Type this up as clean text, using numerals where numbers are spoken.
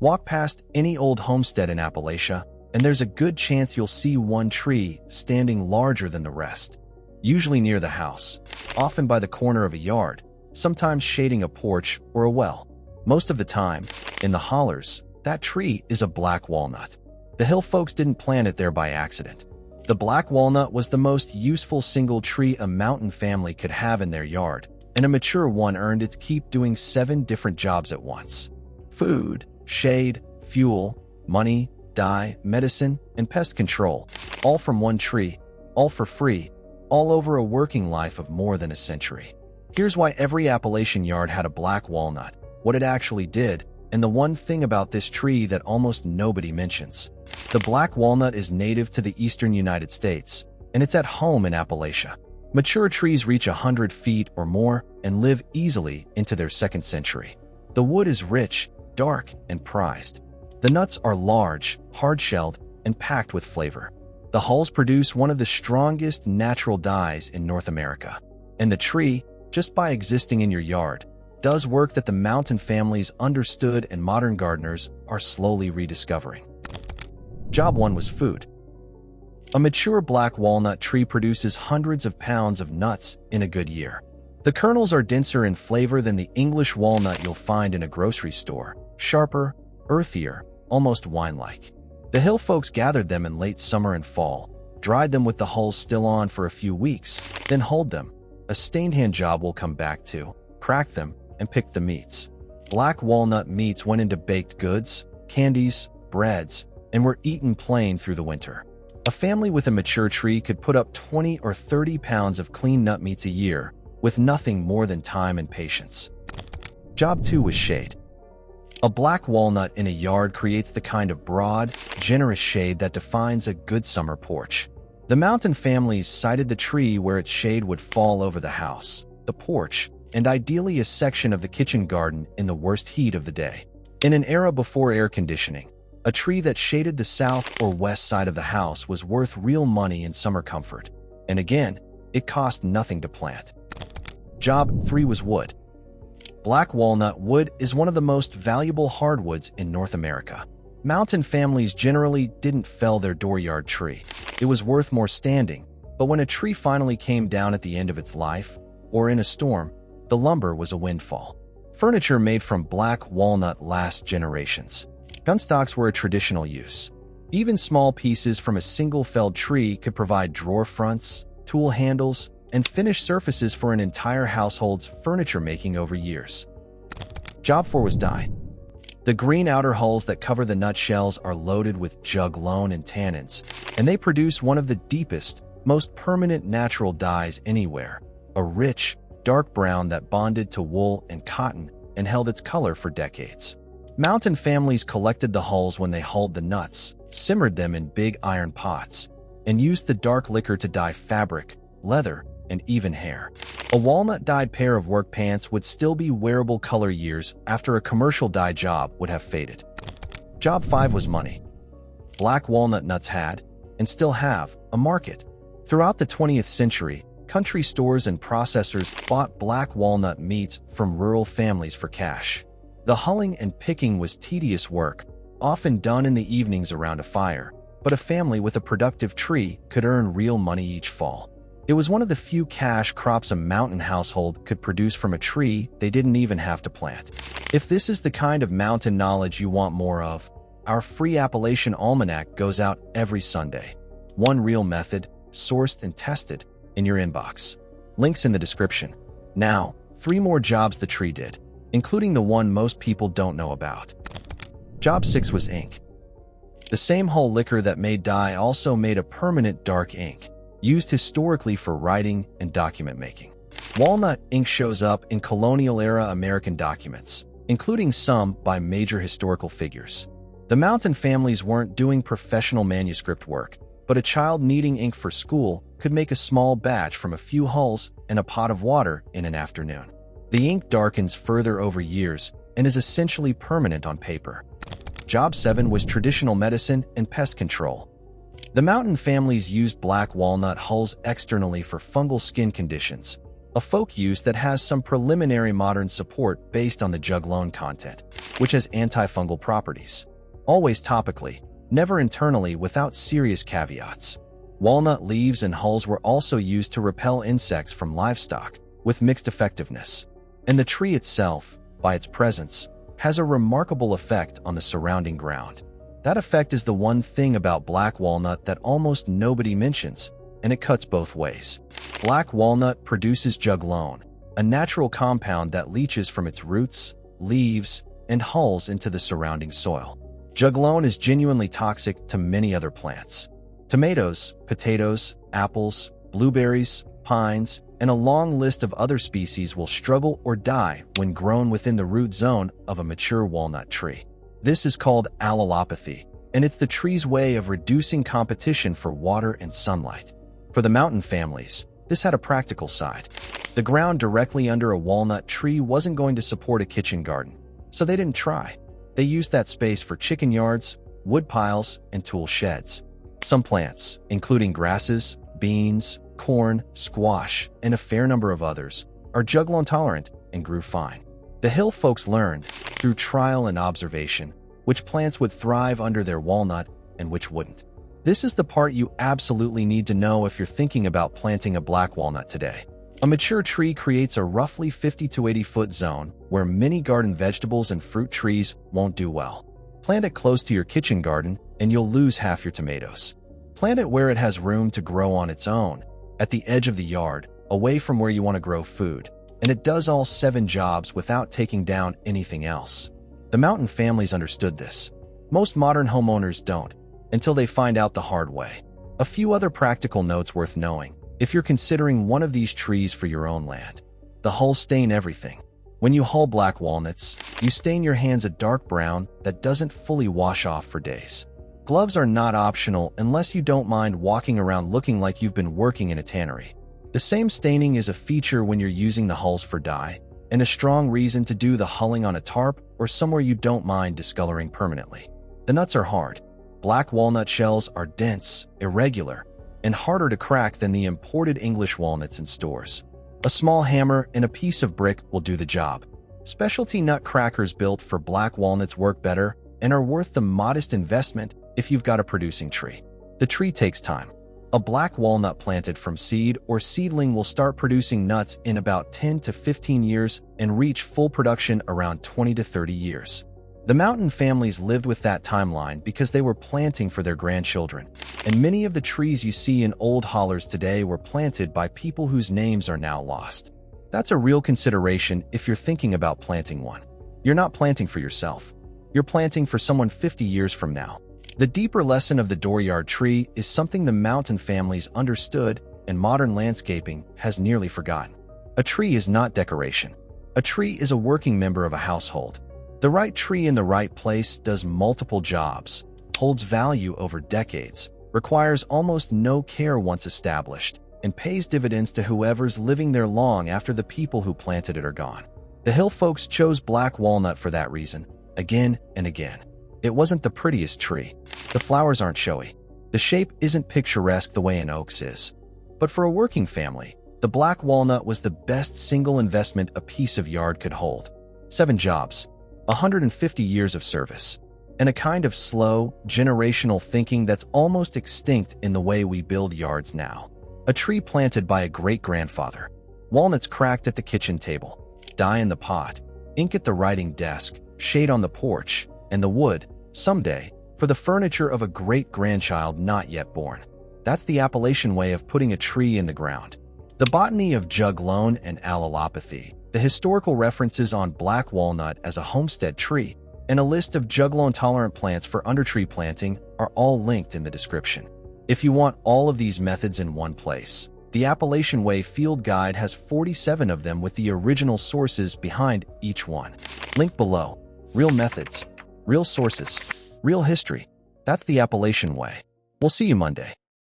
Walk past any old homestead in Appalachia, and there's a good chance you'll see one tree standing larger than the rest, usually near the house, often by the corner of a yard, sometimes shading a porch or a well. Most of the time, in the hollers, that tree is a black walnut. The hill folks didn't plant it there by accident. The black walnut was the most useful single tree a mountain family could have in their yard, and a mature one earned its keep doing 7 different jobs at once: food, shade, fuel, money, dye, medicine, and pest control, all from one tree, all for free, all over a working life of more than a century. Here's why every Appalachian yard had a black walnut, what it actually did, and the one thing about this tree that almost nobody mentions. The black walnut is native to the eastern United States, and it's at home in Appalachia. Mature trees reach 100 feet or more and live easily into their 2nd century. The wood is rich, dark, and prized. The nuts are large, hard-shelled, and packed with flavor. The hulls produce one of the strongest natural dyes in North America. And the tree, just by existing in your yard, does work that the mountain families understood and modern gardeners are slowly rediscovering. Job 1 was food. A mature black walnut tree produces hundreds of pounds of nuts in a good year. The kernels are denser in flavor than the English walnut you'll find in a grocery store, sharper, earthier, almost wine-like. The hill folks gathered them in late summer and fall, dried them with the hulls still on for a few weeks, then hulled them. A stained hand job we'll come back to, crack them, and pick the meats. Black walnut meats went into baked goods, candies, breads, and were eaten plain through the winter. A family with a mature tree could put up 20 or 30 pounds of clean nut meats a year, with nothing more than time and patience. Job 2 was shade. A black walnut in a yard creates the kind of broad, generous shade that defines a good summer porch. The mountain families sited the tree where its shade would fall over the house, the porch, and ideally a section of the kitchen garden in the worst heat of the day. In an era before air conditioning, a tree that shaded the south or west side of the house was worth real money in summer comfort. And again, it cost nothing to plant. Job 3 was wood. Black walnut wood is one of the most valuable hardwoods in North America. Mountain families generally didn't fell their dooryard tree. It was worth more standing, but when a tree finally came down at the end of its life, or in a storm, the lumber was a windfall. Furniture made from black walnut lasts generations. Gunstocks were a traditional use. Even small pieces from a single felled tree could provide drawer fronts, tool handles, and finished surfaces for an entire household's furniture making over years. Job 4 was dye. The green outer hulls that cover the nutshells are loaded with juglone and tannins, and they produce one of the deepest, most permanent natural dyes anywhere, a rich, dark brown that bonded to wool and cotton and held its color for decades. Mountain families collected the hulls when they hulled the nuts, simmered them in big iron pots, and used the dark liquor to dye fabric, leather, and even hair. A walnut-dyed pair of work pants would still be wearable color years after a commercial dye job would have faded. Job 5 was money. Black walnut nuts had, and still have, a market. Throughout the 20th century, country stores and processors bought black walnut meats from rural families for cash. The hulling and picking was tedious work, often done in the evenings around a fire, but a family with a productive tree could earn real money each fall. It was one of the few cash crops a mountain household could produce from a tree they didn't even have to plant. If this is the kind of mountain knowledge you want more of, our free Appalachian Almanac goes out every Sunday. One real method, sourced and tested, in your inbox. Links in the description. Now, 3 more jobs the tree did, including the one most people don't know about. Job 6 was ink. The same hull liquor that made dye also made a permanent dark ink, used historically for writing and document making. Walnut ink shows up in colonial-era American documents, including some by major historical figures. The mountain families weren't doing professional manuscript work, but a child needing ink for school could make a small batch from a few hulls and a pot of water in an afternoon. The ink darkens further over years and is essentially permanent on paper. Job 7 was traditional medicine and pest control. The mountain families used black walnut hulls externally for fungal skin conditions, a folk use that has some preliminary modern support based on the juglone content, which has antifungal properties. Always topically, never internally without serious caveats. Walnut leaves and hulls were also used to repel insects from livestock, with mixed effectiveness. And the tree itself, by its presence, has a remarkable effect on the surrounding ground. That effect is the one thing about black walnut that almost nobody mentions, and it cuts both ways. Black walnut produces juglone, a natural compound that leaches from its roots, leaves, and hulls into the surrounding soil. Juglone is genuinely toxic to many other plants. Tomatoes, potatoes, apples, blueberries, pines, and a long list of other species will struggle or die when grown within the root zone of a mature walnut tree. This is called allelopathy, and it's the tree's way of reducing competition for water and sunlight. For the mountain families, this had a practical side. The ground directly under a walnut tree wasn't going to support a kitchen garden, so they didn't try. They used that space for chicken yards, wood piles, and tool sheds. Some plants, including grasses, beans, corn, squash, and a fair number of others, are juglone tolerant and grew fine. The hill folks learned, through trial and observation, which plants would thrive under their walnut and which wouldn't. This is the part you absolutely need to know if you're thinking about planting a black walnut today. A mature tree creates a roughly 50 to 80 foot zone where many garden vegetables and fruit trees won't do well. Plant it close to your kitchen garden and you'll lose half your tomatoes. Plant it where it has room to grow on its own, at the edge of the yard, away from where you want to grow food, and it does all 7 jobs without taking down anything else. The mountain families understood this. Most modern homeowners don't, until they find out the hard way. A few other practical notes worth knowing if you're considering one of these trees for your own land. The hulls stain everything. When you hull black walnuts, you stain your hands a dark brown that doesn't fully wash off for days. Gloves are not optional unless you don't mind walking around looking like you've been working in a tannery. The same staining is a feature when you're using the hulls for dye, and a strong reason to do the hulling on a tarp or somewhere you don't mind discoloring permanently. The nuts are hard. Black walnut shells are dense, irregular, and harder to crack than the imported English walnuts in stores. A small hammer and a piece of brick will do the job. Specialty nut crackers built for black walnuts work better and are worth the modest investment if you've got a producing tree. The tree takes time. A black walnut planted from seed or seedling will start producing nuts in about 10 to 15 years and reach full production around 20 to 30 years. The mountain families lived with that timeline because they were planting for their grandchildren, and many of the trees you see in old hollers today were planted by people whose names are now lost. That's a real consideration if you're thinking about planting one. You're not planting for yourself. You're planting for someone 50 years from now. The deeper lesson of the dooryard tree is something the mountain families understood and modern landscaping has nearly forgotten. A tree is not decoration. A tree is a working member of a household. The right tree in the right place does multiple jobs, holds value over decades, requires almost no care once established, and pays dividends to whoever's living there long after the people who planted it are gone. The hill folks chose black walnut for that reason, again and again. It wasn't the prettiest tree. The flowers aren't showy. The shape isn't picturesque the way an oak's is. But for a working family, the black walnut was the best single investment a piece of yard could hold. 7 jobs, 150 years of service, and a kind of slow, generational thinking that's almost extinct in the way we build yards now. A tree planted by a great-grandfather. Walnuts cracked at the kitchen table, dye in the pot, ink at the writing desk, shade on the porch, and the wood, someday, for the furniture of a great-grandchild not yet born. That's the Appalachian way of putting a tree in the ground. The botany of juglone and allelopathy, the historical references on black walnut as a homestead tree, and a list of juglone-tolerant plants for undertree planting are all linked in the description. If you want all of these methods in one place, the Appalachian Way Field Guide has 47 of them with the original sources behind each one. Link below. Real methods, real sources, real history. That's the Appalachian Way. We'll see you Monday.